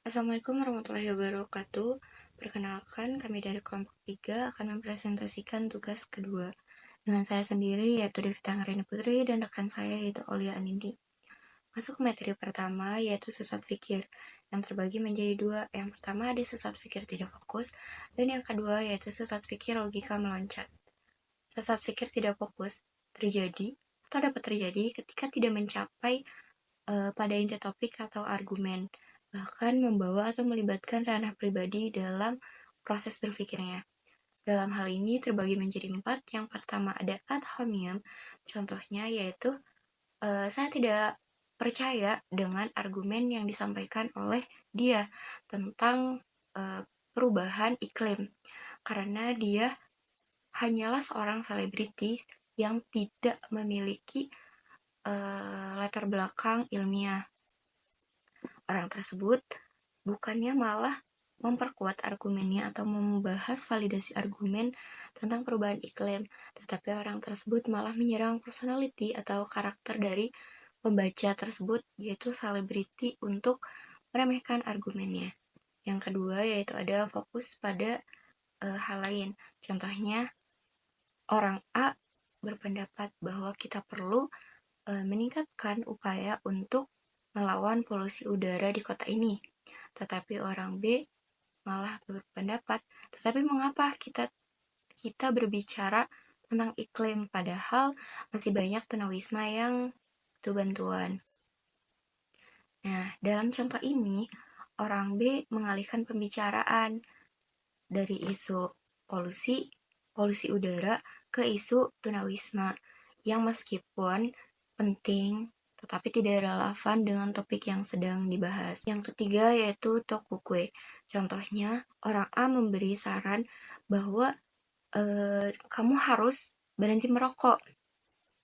Assalamualaikum warahmatullahi wabarakatuh. Perkenalkan, kami dari kelompok 3 akan mempresentasikan tugas kedua. Dengan saya sendiri, yaitu Devita Anggreni Putri, dan rekan saya, yaitu Aulia Anindi. Masuk ke materi pertama, yaitu sesat pikir, yang terbagi menjadi dua. Yang pertama ada sesat pikir tidak fokus, dan yang kedua yaitu sesat pikir logika meloncat. Sesat pikir tidak fokus terjadi atau dapat terjadi ketika tidak mencapai pada inti topik atau argumen, bahkan membawa atau melibatkan ranah pribadi dalam proses berpikirnya. Dalam hal ini terbagi menjadi 4. Yang pertama ada ad hominem, contohnya yaitu saya tidak percaya dengan argumen yang disampaikan oleh dia tentang perubahan iklim, karena dia hanyalah seorang selebriti yang tidak memiliki latar belakang ilmiah. Orang tersebut bukannya malah memperkuat argumennya atau membahas validasi argumen tentang perubahan iklim, tetapi orang tersebut malah menyerang personality atau karakter dari pembaca tersebut, yaitu selebriti, untuk meremehkan argumennya. Yang kedua yaitu ada fokus pada hal lain. Contohnya, orang A berpendapat bahwa kita perlu meningkatkan upaya untuk melawan polusi udara di kota ini. Tetapi orang B malah berpendapat, tetapi mengapa kita berbicara tentang iklim padahal masih banyak tunawisma yang butuh bantuan. Nah, dalam contoh ini, orang B mengalihkan pembicaraan dari isu polusi udara ke isu tunawisma yang meskipun penting tetapi tidak relevan dengan topik yang sedang dibahas. Yang ketiga yaitu tokukwe. Contohnya, orang A memberi saran bahwa kamu harus berhenti merokok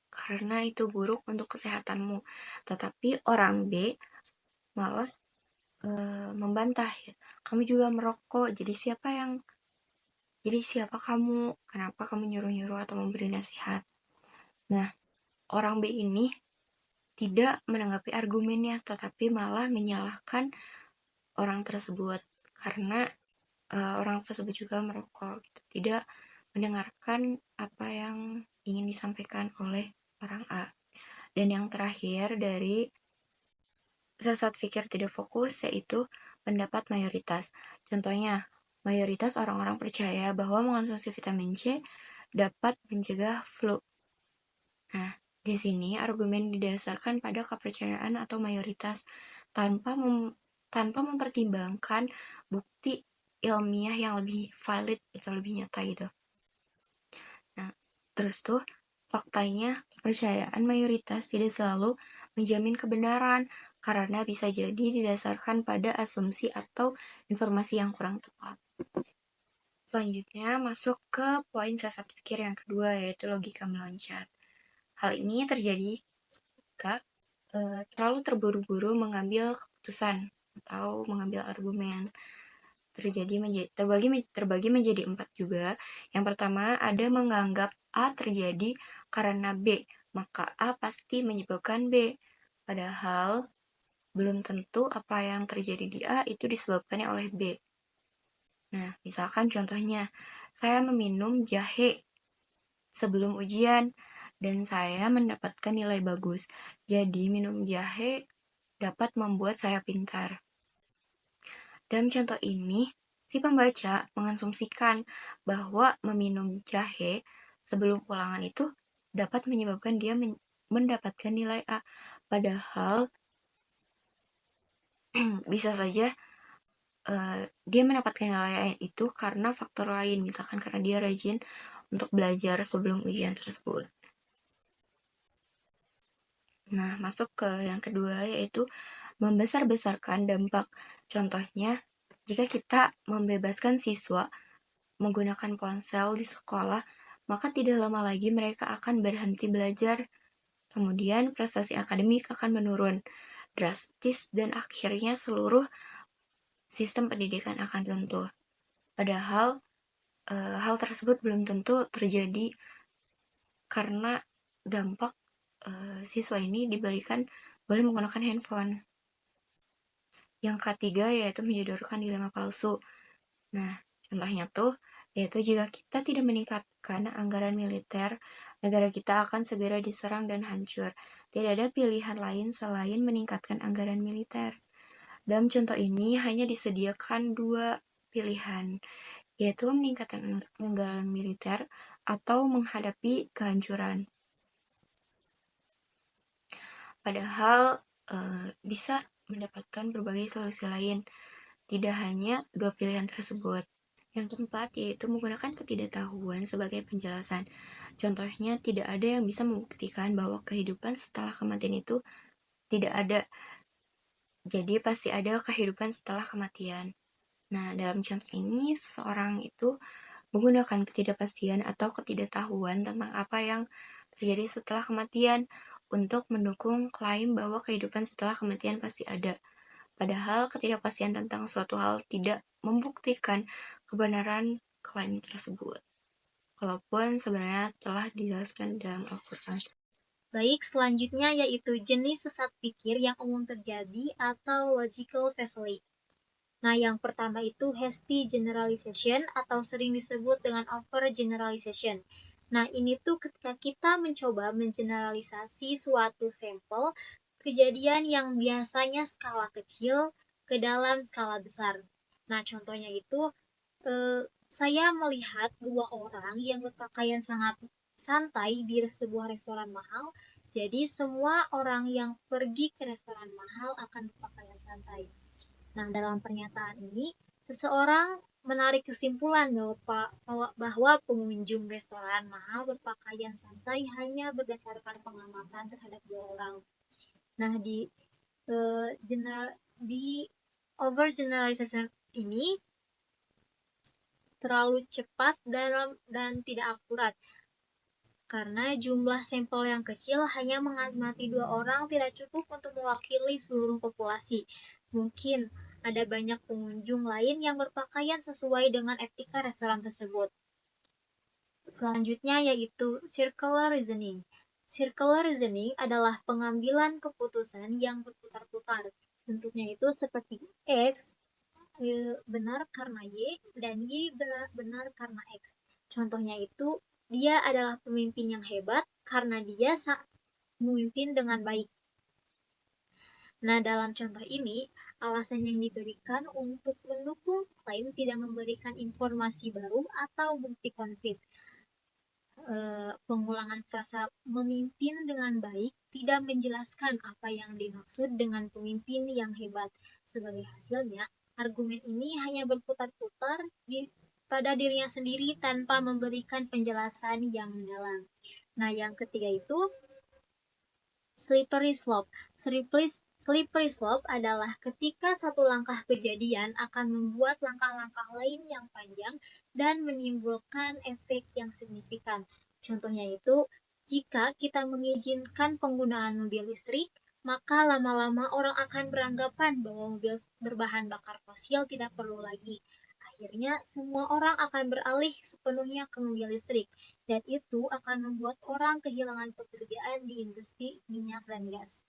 karena itu buruk untuk kesehatanmu. Tetapi orang B malah membantah, ya, kamu juga merokok, jadi siapa kamu? Kenapa kamu nyuruh-nyuruh atau memberi nasihat? Nah, orang B ini tidak menanggapi argumennya, tetapi malah menyalahkan orang tersebut karena orang tersebut juga merokok, gitu. Tidak mendengarkan apa yang ingin disampaikan oleh orang A. Dan yang terakhir dari sesat pikir tidak fokus yaitu pendapat mayoritas. Contohnya, mayoritas orang-orang percaya bahwa mengonsumsi vitamin C dapat mencegah flu. Nah, di sini argumen didasarkan pada kepercayaan atau mayoritas tanpa mempertimbangkan bukti ilmiah yang lebih valid atau lebih nyata gitu. Nah, terus tuh faktanya kepercayaan mayoritas tidak selalu menjamin kebenaran karena bisa jadi didasarkan pada asumsi atau informasi yang kurang tepat. Selanjutnya masuk ke poin sesat pikir yang kedua yaitu logika meloncat. Hal ini terjadi jika terlalu terburu-buru mengambil keputusan atau mengambil argumen. Terbagi menjadi 4 juga. Yang pertama ada menganggap A terjadi karena B, maka A pasti menyebabkan B. Padahal belum tentu apa yang terjadi di A itu disebabkannya oleh B. Nah, misalkan contohnya, saya meminum jahe sebelum ujian dan saya mendapatkan nilai bagus. Jadi minum jahe dapat membuat saya pintar. Dalam contoh ini, si pembaca mengasumsikan bahwa meminum jahe sebelum ulangan itu dapat menyebabkan dia mendapatkan nilai A. Padahal bisa saja dia mendapatkan nilai A itu karena faktor lain, misalkan karena dia rajin untuk belajar sebelum ujian tersebut. Nah, masuk ke yang kedua yaitu membesar-besarkan dampak. Contohnya, jika kita membebaskan siswa menggunakan ponsel di sekolah, maka tidak lama lagi mereka akan berhenti belajar. Kemudian prestasi akademik akan menurun drastis dan akhirnya seluruh sistem pendidikan akan runtuh. Padahal hal tersebut belum tentu terjadi karena dampak siswa ini diberikan boleh menggunakan handphone. Yang ketiga yaitu menyodorkan dilema palsu. Nah, contohnya tuh, yaitu jika kita tidak meningkatkan anggaran militer, negara kita akan segera diserang dan hancur. Tidak ada pilihan lain selain meningkatkan anggaran militer. Dalam contoh ini hanya disediakan dua pilihan, yaitu meningkatkan anggaran militer atau menghadapi kehancuran. Padahal bisa mendapatkan berbagai solusi lain, tidak hanya dua pilihan tersebut. Yang keempat yaitu menggunakan ketidaktahuan sebagai penjelasan. Contohnya, tidak ada yang bisa membuktikan bahwa kehidupan setelah kematian itu tidak ada. Jadi pasti ada kehidupan setelah kematian. Nah, dalam contoh ini, seseorang itu menggunakan ketidakpastian atau ketidaktahuan tentang apa yang terjadi setelah kematian untuk mendukung klaim bahwa kehidupan setelah kematian pasti ada. Padahal ketidakpastian tentang suatu hal tidak membuktikan kebenaran klaim tersebut. Walaupun sebenarnya telah dijelaskan dalam Al-Quran. Baik, selanjutnya yaitu jenis sesat pikir yang umum terjadi atau logical fallacy. Nah, yang pertama itu hasty generalization atau sering disebut dengan overgeneralization. Nah, ini tuh ketika kita mencoba mengeneralisasi suatu sampel kejadian yang biasanya skala kecil ke dalam skala besar. Nah, contohnya itu saya melihat dua orang yang berpakaian sangat santai di sebuah restoran mahal. Jadi semua orang yang pergi ke restoran mahal akan berpakaian santai. Nah, dalam pernyataan ini, seseorang menarik kesimpulan bahwa pengunjung restoran mahal berpakaian santai hanya berdasarkan pengamatan terhadap dua orang. Nah, di overgeneralization ini terlalu cepat dan tidak akurat karena jumlah sampel yang kecil hanya mengamati dua orang tidak cukup untuk mewakili seluruh populasi. Mungkin ada banyak pengunjung lain yang berpakaian sesuai dengan etika restoran tersebut. Selanjutnya yaitu circular reasoning. Circular reasoning adalah pengambilan keputusan yang berputar-putar. Bentuknya itu seperti X benar karena Y dan Y benar karena X. Contohnya itu, dia adalah pemimpin yang hebat karena dia memimpin dengan baik. Nah, dalam contoh ini, alasan yang diberikan untuk mendukung klaim tidak memberikan informasi baru atau bukti konflik. Pengulangan frasa memimpin dengan baik tidak menjelaskan apa yang dimaksud dengan pemimpin yang hebat. Sebagai hasilnya, argumen ini hanya berputar-putar pada dirinya sendiri tanpa memberikan penjelasan yang mendalam. Nah, yang ketiga itu slippery slope. Slippery slope adalah ketika satu langkah kejadian akan membuat langkah-langkah lain yang panjang dan menimbulkan efek yang signifikan. Contohnya itu, jika kita mengizinkan penggunaan mobil listrik, maka lama-lama orang akan beranggapan bahwa mobil berbahan bakar fosil tidak perlu lagi. Akhirnya, semua orang akan beralih sepenuhnya ke mobil listrik, dan itu akan membuat orang kehilangan pekerjaan di industri minyak dan gas.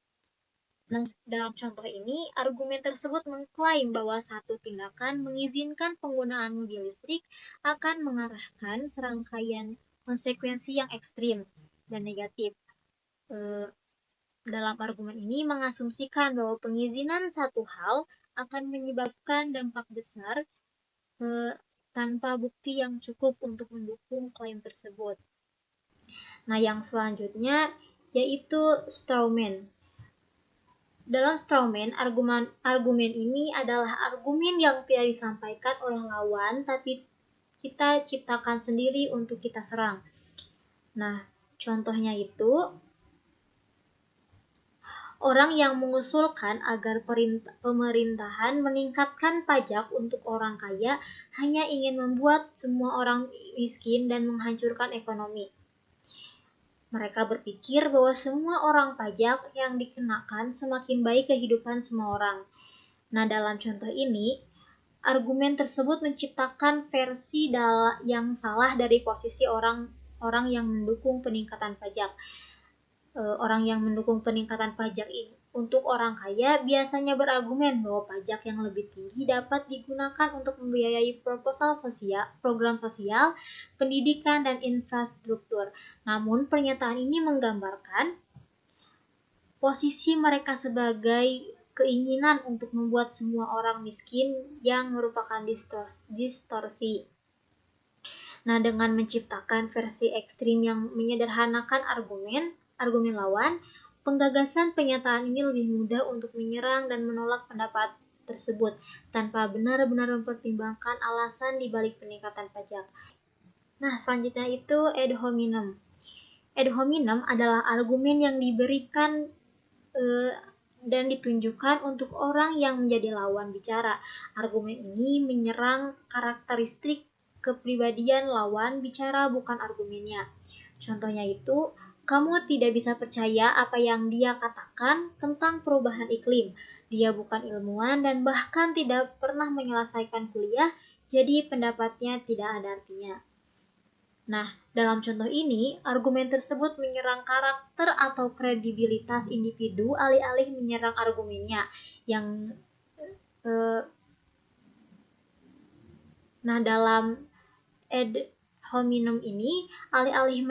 Nah, dalam contoh ini, argumen tersebut mengklaim bahwa satu tindakan mengizinkan penggunaan mobil listrik akan mengarahkan serangkaian konsekuensi yang ekstrim dan negatif. Dalam argumen ini mengasumsikan bahwa pengizinan satu hal akan menyebabkan dampak besar tanpa bukti yang cukup untuk mendukung klaim tersebut. Nah, yang selanjutnya yaitu strawman. Dalam strawman, argumen ini adalah argumen yang tidak disampaikan oleh lawan, tapi kita ciptakan sendiri untuk kita serang. Nah, contohnya itu, orang yang mengusulkan agar pemerintahan meningkatkan pajak untuk orang kaya hanya ingin membuat semua orang miskin dan menghancurkan ekonomi. Mereka berpikir bahwa semua orang pajak yang dikenakan semakin baik kehidupan semua orang. Nah, dalam contoh ini, argumen tersebut menciptakan versi yang salah dari posisi orang yang mendukung peningkatan pajak. Orang yang mendukung peningkatan pajak ini untuk orang kaya biasanya berargumen bahwa pajak yang lebih tinggi dapat digunakan untuk membiayai program sosial, pendidikan, dan infrastruktur. Namun, pernyataan ini menggambarkan posisi mereka sebagai keinginan untuk membuat semua orang miskin yang merupakan distorsi. Nah, dengan menciptakan versi ekstrim yang menyederhanakan argumen lawan, penggagasan pernyataan ini lebih mudah untuk menyerang dan menolak pendapat tersebut tanpa benar-benar mempertimbangkan alasan di balik peningkatan pajak. Nah, selanjutnya itu ad hominem. Ad hominem adalah argumen yang diberikan dan ditunjukkan untuk orang yang menjadi lawan bicara. Argumen ini menyerang karakteristik kepribadian lawan bicara, bukan argumennya. Contohnya itu, kamu tidak bisa percaya apa yang dia katakan tentang perubahan iklim. Dia bukan ilmuwan dan bahkan tidak pernah menyelesaikan kuliah, jadi pendapatnya tidak ada artinya. Nah, dalam contoh ini, argumen tersebut menyerang karakter atau kredibilitas individu alih-alih menyerang argumennya. Nah, dalam ad hominem ini, alih-alih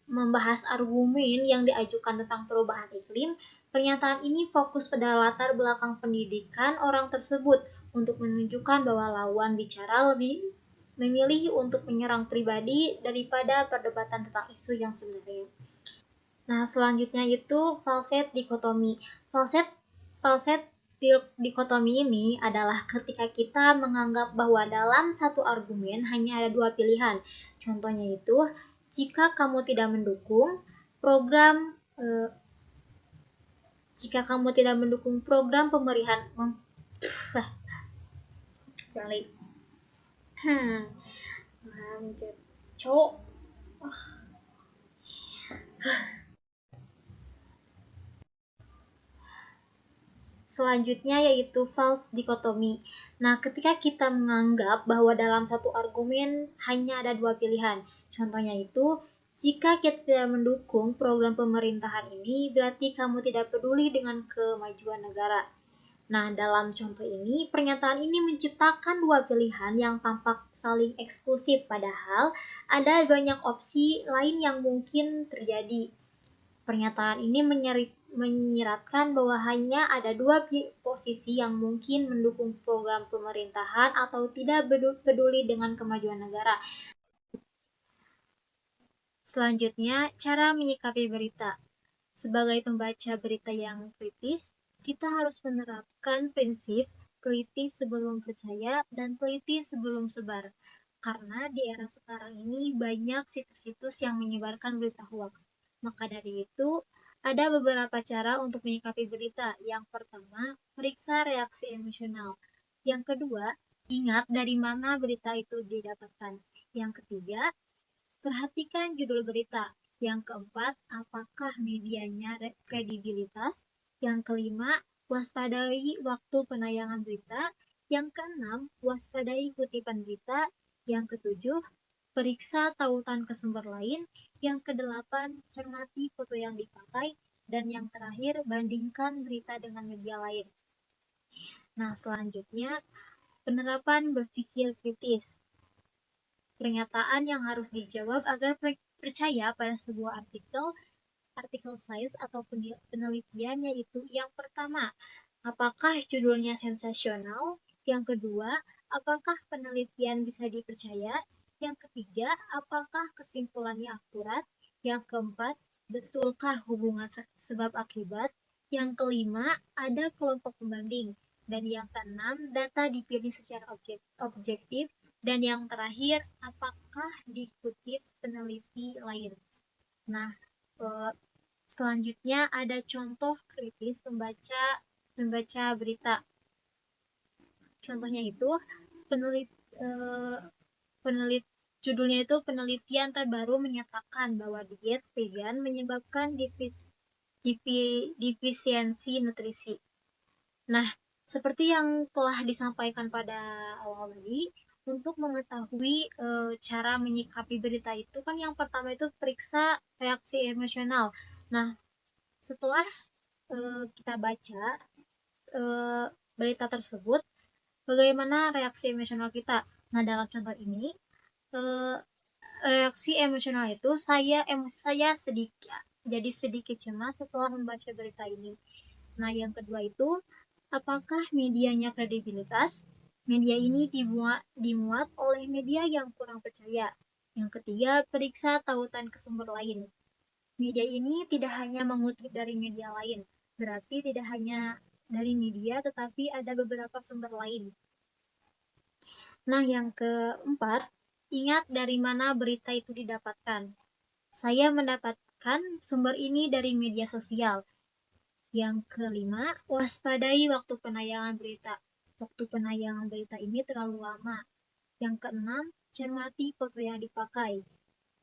membahas argumen yang diajukan tentang perubahan iklim, pernyataan ini fokus pada latar belakang pendidikan orang tersebut untuk menunjukkan bahwa lawan bicara lebih memilih untuk menyerang pribadi daripada perdebatan tentang isu yang sebenarnya. Nah, selanjutnya itu falset dikotomi. Falset dikotomi ini adalah ketika kita menganggap bahwa dalam satu argumen hanya ada dua pilihan. Contohnya itu, jika kamu tidak mendukung program pemerintahan balik. Selanjutnya yaitu false dikotomi. Nah, ketika kita menganggap bahwa dalam satu argumen hanya ada dua pilihan. Contohnya itu, jika kita tidak mendukung program pemerintahan ini, berarti kamu tidak peduli dengan kemajuan negara. Nah, dalam contoh ini, pernyataan ini menciptakan dua pilihan yang tampak saling eksklusif, padahal ada banyak opsi lain yang mungkin terjadi. Pernyataan ini menyiratkan bahwa hanya ada dua posisi yang mungkin mendukung program pemerintahan atau tidak peduli dengan kemajuan negara. Selanjutnya, cara menyikapi berita. Sebagai pembaca berita yang kritis, kita harus menerapkan prinsip teliti sebelum percaya dan teliti sebelum sebar. Karena di era sekarang ini banyak situs-situs yang menyebarkan berita hoax. Maka dari itu, ada beberapa cara untuk menyikapi berita. Yang pertama, periksa reaksi emosional. Yang kedua, ingat dari mana berita itu didapatkan. Yang ketiga, perhatikan judul berita. Yang keempat, apakah medianya kredibilitas? Yang kelima, waspadai waktu penayangan berita. Yang keenam, waspadai kutipan berita. Yang ketujuh, periksa tautan ke sumber lain. Yang kedelapan, cermati foto yang dipakai. Dan yang terakhir, bandingkan berita dengan media lain. Nah, selanjutnya, penerapan berpikir kritis. Pernyataan yang harus dijawab agar percaya pada sebuah artikel size atau penelitian, yaitu yang pertama, apakah judulnya sensasional? Yang kedua, apakah penelitian bisa dipercaya? Yang ketiga, apakah kesimpulannya akurat? Yang keempat, betulkah hubungan sebab akibat? Yang kelima, ada kelompok pembanding. Dan yang keenam, data dipilih secara objektif. Dan yang terakhir, apakah dikutip peneliti lain? Nah, selanjutnya ada contoh kritis membaca berita. Contohnya itu judulnya itu penelitian terbaru menyatakan bahwa diet vegan menyebabkan defisiensi nutrisi. Nah, seperti yang telah disampaikan pada awal tadi, untuk mengetahui cara menyikapi berita itu kan yang pertama itu periksa reaksi emosional. Nah, setelah kita baca berita tersebut, bagaimana reaksi emosional kita. Nah, dalam contoh ini, eh, reaksi emosional itu emosi saya sedikit cemas setelah membaca berita ini. Nah, yang kedua itu, apakah medianya kredibilitas? Media ini dimuat oleh media yang kurang percaya. Yang ketiga, periksa tautan ke sumber lain. Media ini tidak hanya mengutip dari media lain, berarti tidak hanya dari media, tetapi ada beberapa sumber lain. Nah, yang keempat, ingat dari mana berita itu didapatkan. Saya mendapatkan sumber ini dari media sosial. Yang kelima, waspadai waktu penayangan berita. Waktu penayangan berita ini terlalu lama. Yang keenam, cermati foto yang dipakai.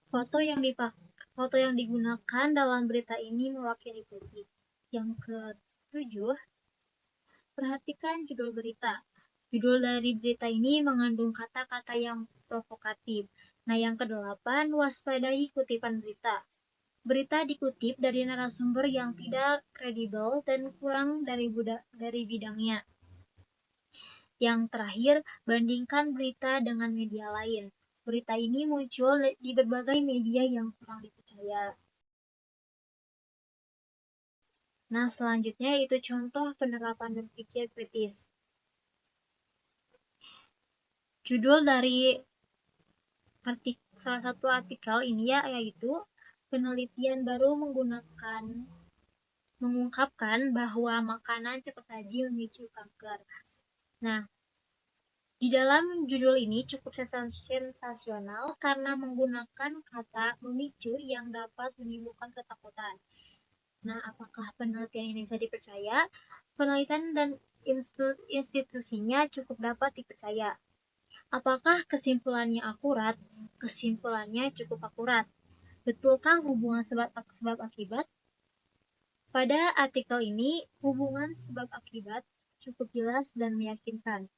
Foto yang digunakan dalam berita ini mewakili publik. Yang ketujuh, perhatikan judul berita. Judul dari berita ini mengandung kata-kata yang provokatif. Nah, yang kedelapan, waspadai kutipan berita. Berita dikutip dari narasumber yang tidak kredibel dan kurang dari bidangnya. Yang terakhir, bandingkan berita dengan media lain. Berita ini muncul di berbagai media yang kurang dipercaya. Nah, selanjutnya itu contoh penerapan berpikir kritis. Judul dari salah satu artikel ini yaitu penelitian baru mengungkapkan bahwa makanan cepat saji memicu kanker. Nah, di dalam judul ini cukup sensasional karena menggunakan kata memicu yang dapat menimbulkan ketakutan. Nah, apakah penelitian ini bisa dipercaya? Penelitian dan institusinya cukup dapat dipercaya. Apakah kesimpulannya akurat? Kesimpulannya cukup akurat. Betulkah hubungan sebab akibat? Pada artikel ini, hubungan sebab akibat cukup jelas dan meyakinkan.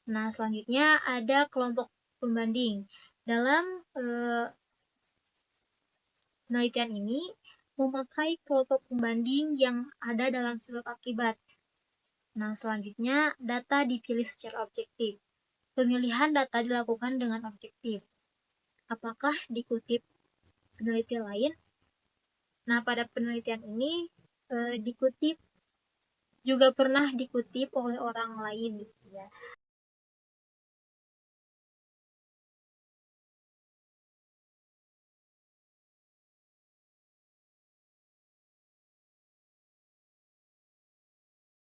Nah, selanjutnya ada kelompok pembanding. Dalam penelitian ini memakai kelompok pembanding yang ada dalam sebab akibat. Nah, selanjutnya data dipilih secara objektif. Pemilihan data dilakukan dengan objektif. Apakah dikutip penelitian lain? Nah, pada penelitian ini juga pernah dikutip oleh orang lain gitu ya.